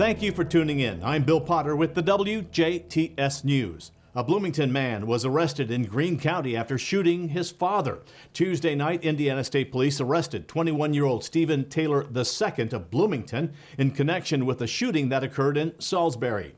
Thank you for tuning in. I'm Bill Potter with the WJTS News. A Bloomington man was arrested in Greene County after shooting his father. Tuesday night, Indiana State Police arrested 21-year-old Stephen Taylor II of Bloomington in connection with a shooting that occurred in Salisbury.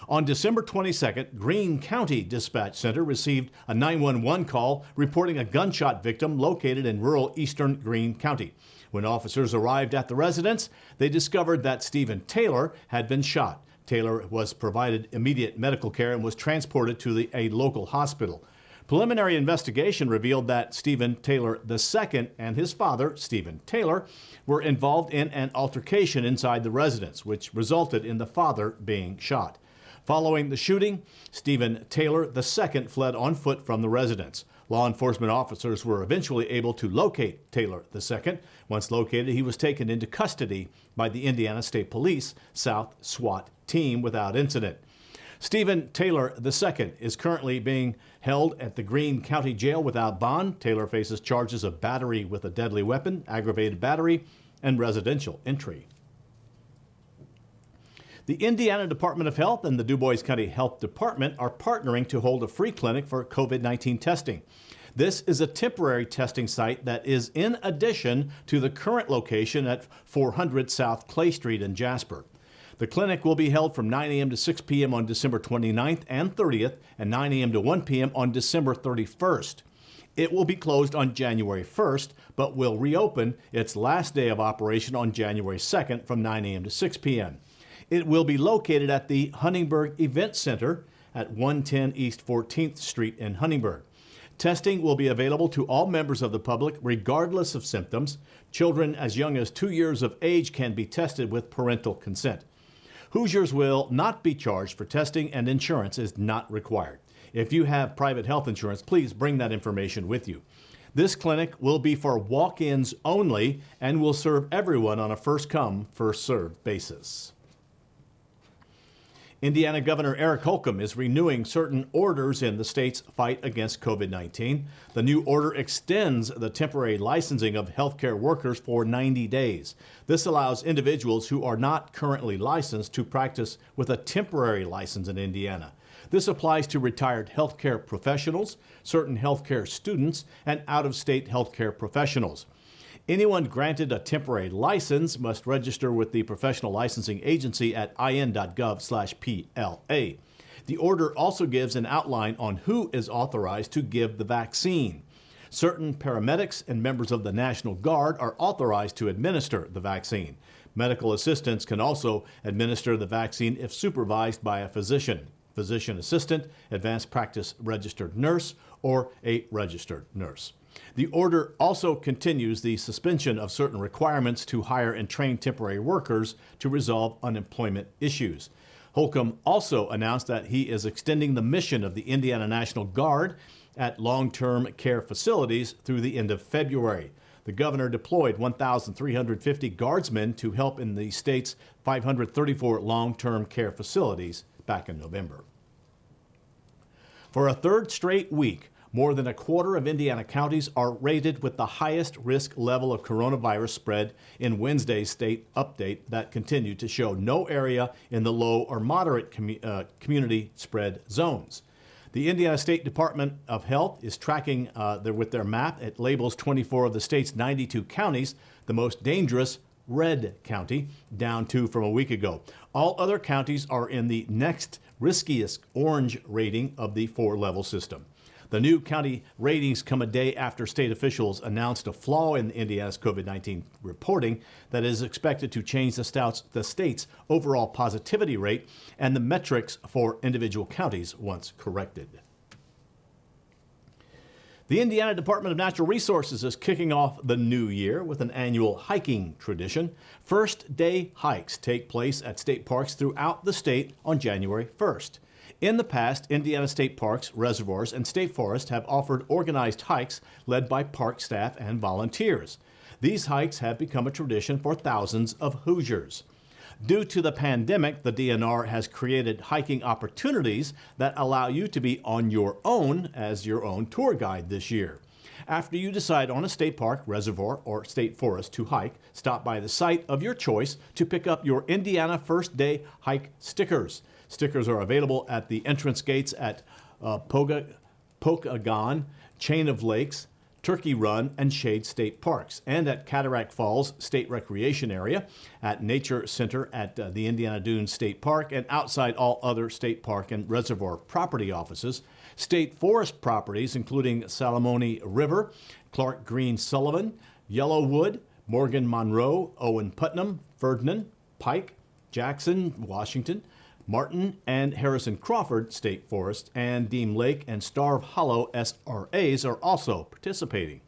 On December 22nd, Greene County Dispatch Center received a 911 call reporting a gunshot victim located in rural eastern Greene County. When officers arrived at the residence, they discovered that Stephen Taylor had been shot. Taylor was provided immediate medical care and was transported to a local hospital. Preliminary investigation revealed that Stephen Taylor II and his father, Stephen Taylor, were involved in an altercation inside the residence, which resulted in the father being shot. Following the shooting, Stephen Taylor II fled on foot from the residence. Law enforcement officers were eventually able to locate Taylor II. Once located, he was taken into custody by the Indiana State Police South SWAT team without incident. Stephen Taylor II is currently being held at the Greene County Jail without bond. Taylor faces charges of battery with a deadly weapon, aggravated battery, and residential entry. The Indiana Department of Health and the DuBois County Health Department are partnering to hold a free clinic for COVID-19 testing. This is a temporary testing site that is in addition to the current location at 400 South Clay Street in Jasper. The clinic will be held from 9 a.m. to 6 p.m. on December 29th and 30th and 9 a.m. to 1 p.m. on December 31st. It will be closed on January 1st, but will reopen its last day of operation on January 2nd from 9 a.m. to 6 p.m. It will be located at the Huntingburg Event Center at 110 East 14th Street in Huntingburg. Testing will be available to all members of the public regardless of symptoms. Children as young as 2 years of age can be tested with parental consent. Hoosiers will not be charged for testing and insurance is not required. If you have private health insurance, please bring that information with you. This clinic will be for walk-ins only and will serve everyone on a first-come, first-served basis. Indiana Governor Eric Holcomb is renewing certain orders in the state's fight against COVID-19. The new order extends the temporary licensing of healthcare workers for 90 days. This allows individuals who are not currently licensed to practice with a temporary license in Indiana. This applies to retired healthcare professionals, certain healthcare students, and out-of-state healthcare professionals. Anyone granted a temporary license must register with the professional licensing agency at in.gov/PLA. The order also gives an outline on who is authorized to give the vaccine. Certain paramedics and members of the National Guard are authorized to administer the vaccine. Medical assistants can also administer the vaccine if supervised by a physician assistant, advanced practice registered nurse, or a registered nurse. The order also continues the suspension of certain requirements to hire and train temporary workers to resolve unemployment issues. Holcomb also announced that he is extending the mission of the Indiana National Guard at long-term care facilities through the end of February. The governor deployed 1,350 guardsmen to help in the state's 534 long-term care facilities back in November. For a third straight week, more than a quarter of Indiana counties are rated with the highest risk level of coronavirus spread in Wednesday's state update that continued to show no area in the low or moderate community spread zones. The Indiana State Department of Health is tracking with their map. It labels 24 of the state's 92 counties the most dangerous red county, down 2 from a week ago. All other counties are in the next riskiest orange rating of the 4-level system. The new county ratings come a day after state officials announced a flaw in Indiana's COVID-19 reporting that is expected to change the state's overall positivity rate and the metrics for individual counties once corrected. The Indiana Department of Natural Resources is kicking off the new year with an annual hiking tradition. First day hikes take place at state parks throughout the state on January 1st. In the past, Indiana state parks, reservoirs, and state forests have offered organized hikes led by park staff and volunteers. These hikes have become a tradition for thousands of Hoosiers. Due to the pandemic, the DNR has created hiking opportunities that allow you to be on your own as your own tour guide this year. After you decide on a state park, reservoir, or state forest to hike, stop by the site of your choice to pick up your Indiana First Day Hike stickers. Stickers are available at the entrance gates at Pokagon, Chain of Lakes, Turkey Run, and Shade State Parks, and at Cataract Falls State Recreation Area, at Nature Center at the Indiana Dunes State Park, and outside all other state park and reservoir property offices. State forest properties, including Salamone River, Clark Green Sullivan, Yellowwood, Morgan Monroe, Owen Putnam, Ferdinand, Pike, Jackson, Washington, Martin and Harrison Crawford State Forest, and Deem Lake and Starve Hollow SRAs are also participating.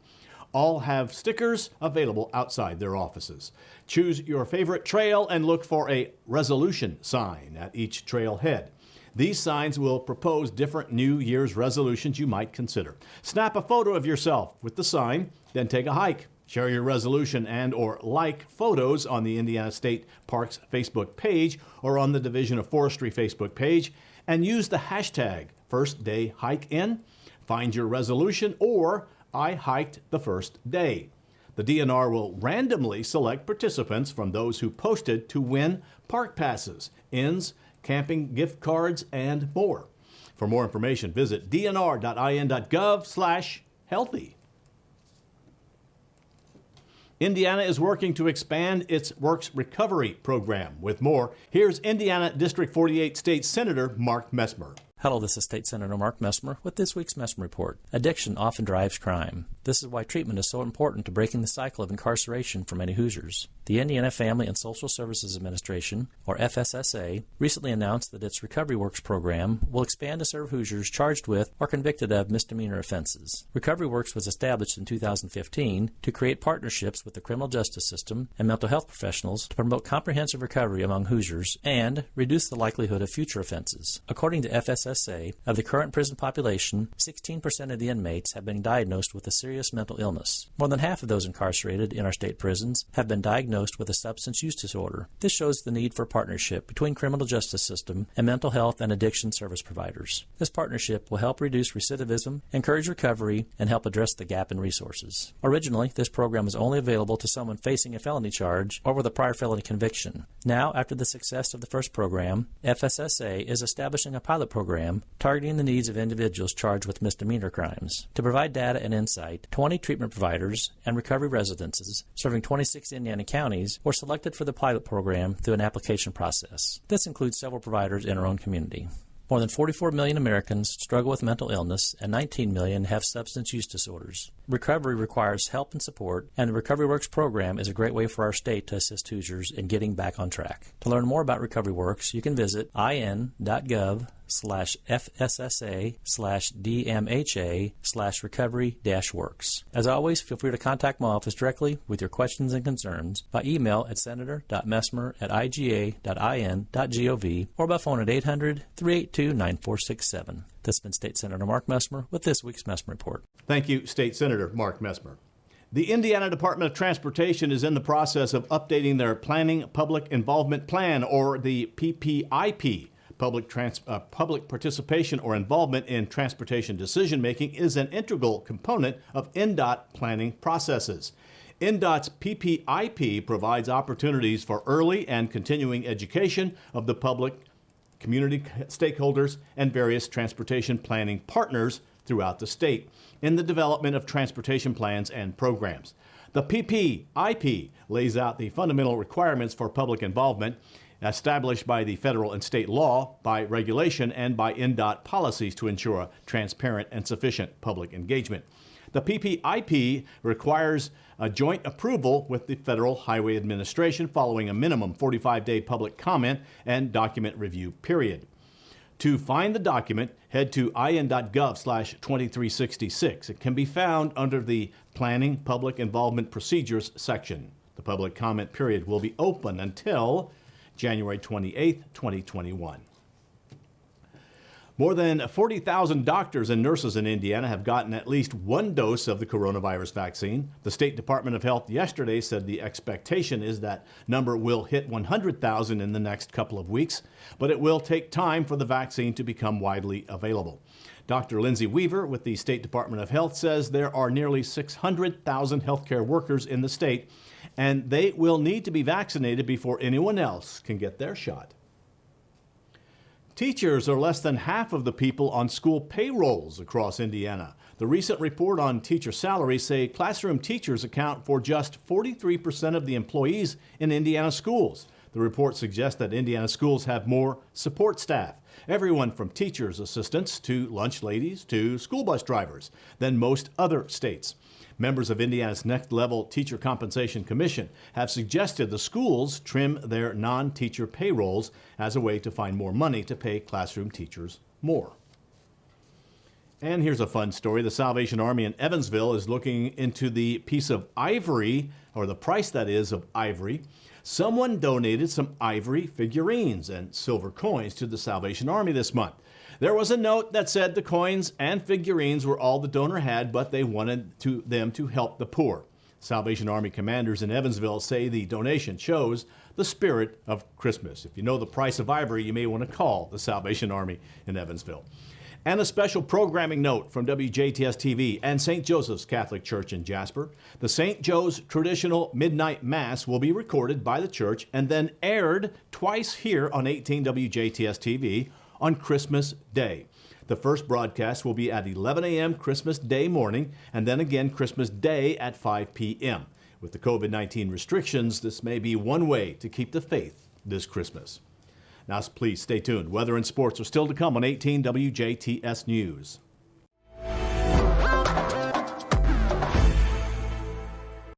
All have stickers available outside their offices. Choose your favorite trail and look for a resolution sign at each trailhead. These signs will propose different New Year's resolutions you might consider. Snap a photo of yourself with the sign, then take a hike. Share your resolution and or like photos on the Indiana State Parks Facebook page or on the Division of Forestry Facebook page, and use the hashtag #FirstDayHikeIn. Find your resolution or I hiked the first day. The DNR will randomly select participants from those who posted to win park passes, inns, camping gift cards, and more. For more information, visit dnr.in.gov/healthy. Indiana is working to expand its Works Recovery program. With more, here's Indiana District 48 State Senator Mark Messmer. Hello, this is State Senator Mark Messmer with this week's Messmer Report. Addiction often drives crime. This is why treatment is so important to breaking the cycle of incarceration for many Hoosiers. The Indiana Family and Social Services Administration, or FSSA, recently announced that its Recovery Works program will expand to serve Hoosiers charged with or convicted of misdemeanor offenses. Recovery Works was established in 2015 to create partnerships with the criminal justice system and mental health professionals to promote comprehensive recovery among Hoosiers and reduce the likelihood of future offenses. According to FSSA, of the current prison population, 16% of the inmates have been diagnosed with a serious mental illness. More than half of those incarcerated in our state prisons have been diagnosed with a substance use disorder. This shows the need for partnership between criminal justice system and mental health and addiction service providers. This partnership will help reduce recidivism, encourage recovery, and help address the gap in resources. Originally, this program was only available to someone facing a felony charge or with a prior felony conviction. Now, after the success of the first program, FSSA is establishing a pilot program targeting the needs of individuals charged with misdemeanor crimes. To provide data and insight, 20 treatment providers and recovery residences serving 26 Indiana counties were selected for the pilot program through an application process. This includes several providers in our own community. More than 44 million Americans struggle with mental illness, and 19 million have substance use disorders. Recovery requires help and support, and the Recovery Works program is a great way for our state to assist Hoosiers in getting back on track. To learn more about Recovery Works, you can visit in.gov/FSSA/DMHA/recovery-works. As always, feel free to contact my office directly with your questions and concerns by email at senator.messmer@iga.in.gov or by phone at 800-382-9467. This has been State Senator Mark Messmer with this week's Messmer Report. Thank you, State Senator Mark Messmer. The Indiana Department of Transportation is in the process of updating their Planning Public Involvement Plan, or the PPIP. Public participation or involvement in transportation decision-making is an integral component of INDOT planning processes. INDOT's PPIP provides opportunities for early and continuing education of the public, community stakeholders, and various transportation planning partners throughout the state in the development of transportation plans and programs. The PPIP lays out the fundamental requirements for public involvement established by the federal and state law, by regulation, and by INDOT policies to ensure transparent and sufficient public engagement. The PPIP requires a joint approval with the Federal Highway Administration following a minimum 45-day public comment and document review period. To find the document, head to in.gov/2366. It can be found under the Planning Public Involvement Procedures section. The public comment period will be open until January 28, 2021. More than 40,000 doctors and nurses in Indiana have gotten at least one dose of the coronavirus vaccine. The State Department of Health yesterday said the expectation is that number will hit 100,000 in the next couple of weeks, but it will take time for the vaccine to become widely available. Dr. Lindsay Weaver with the State Department of Health says there are nearly 600,000 healthcare workers in the state, and they will need to be vaccinated before anyone else can get their shot. Teachers are less than half of the people on school payrolls across Indiana. The recent report on teacher salaries say classroom teachers account for just 43% of the employees in Indiana schools. The report suggests that Indiana schools have more support staff, everyone from teachers' assistants to lunch ladies to school bus drivers, than most other states. Members of Indiana's Next Level Teacher Compensation Commission have suggested the schools trim their non-teacher payrolls as a way to find more money to pay classroom teachers more. And here's a fun story. The Salvation Army in Evansville is looking into the piece of ivory, or the price that is of ivory. Someone donated some ivory figurines and silver coins to the Salvation Army this month. There was a note that said the coins and figurines were all the donor had, but they wanted them to help the poor. Salvation Army commanders in Evansville say the donation shows the spirit of Christmas. If you know the price of ivory, you may want to call the Salvation Army in Evansville. And a special programming note from WJTS TV and St. Joseph's Catholic Church in Jasper. The St. Joe's traditional midnight mass will be recorded by the church and then aired twice here on 18 WJTS TV on Christmas Day. The first broadcast will be at 11 a.m. Christmas Day morning and then again Christmas Day at 5 p.m. With the COVID-19 restrictions, this may be one way to keep the faith this Christmas. Now, please stay tuned. Weather and sports are still to come on 18 WJTS News.